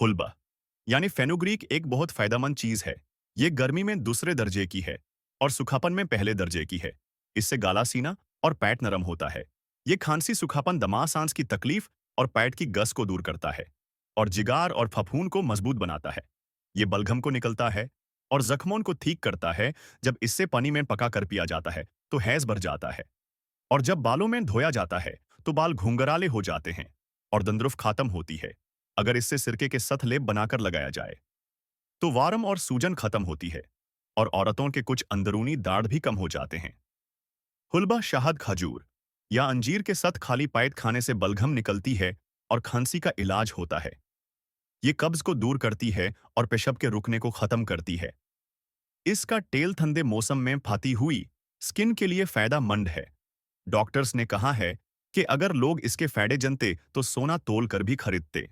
हुलबा यानी फेनुग्रीक एक बहुत फायदेमंद चीज है। ये गर्मी में दूसरे दर्जे की है और सुखापन में पहले दर्जे की है। इससे गाला सीना और पेट नरम होता है। ये खांसी सुखापन दमा सांस की तकलीफ और पेट की गस को दूर करता है और जिगार और फफूंद को मजबूत बनाता है। ये बलगम को निकलता है और जख्मों को ठीक करता है। जब इससे पानी में पका कर पिया जाता है तो हैज भर जाता है। और जब बालों में धोया जाता है तो बाल घुंघराले हो जाते हैं और दंद्रुफ खत्म होती है। अगर इससे सिरके के साथ लेप बनाकर लगाया जाए तो वारम और सूजन खत्म होती है और औरतों के कुछ अंदरूनी दाढ़ भी कम हो जाते हैं। हुलबा शहद खजूर या अंजीर के साथ खाली पेट खाने से बलगम निकलती है और खांसी का इलाज होता है। ये कब्ज को दूर करती है और पेशाब के रुकने को खत्म करती है। इसका तेल ठंडे मौसम में फाती हुई स्किन के लिए फायदेमंद है। डॉक्टर्स ने कहा है कि अगर लोग इसके फायदे जानते तो सोना तोल कर भी खरीदते।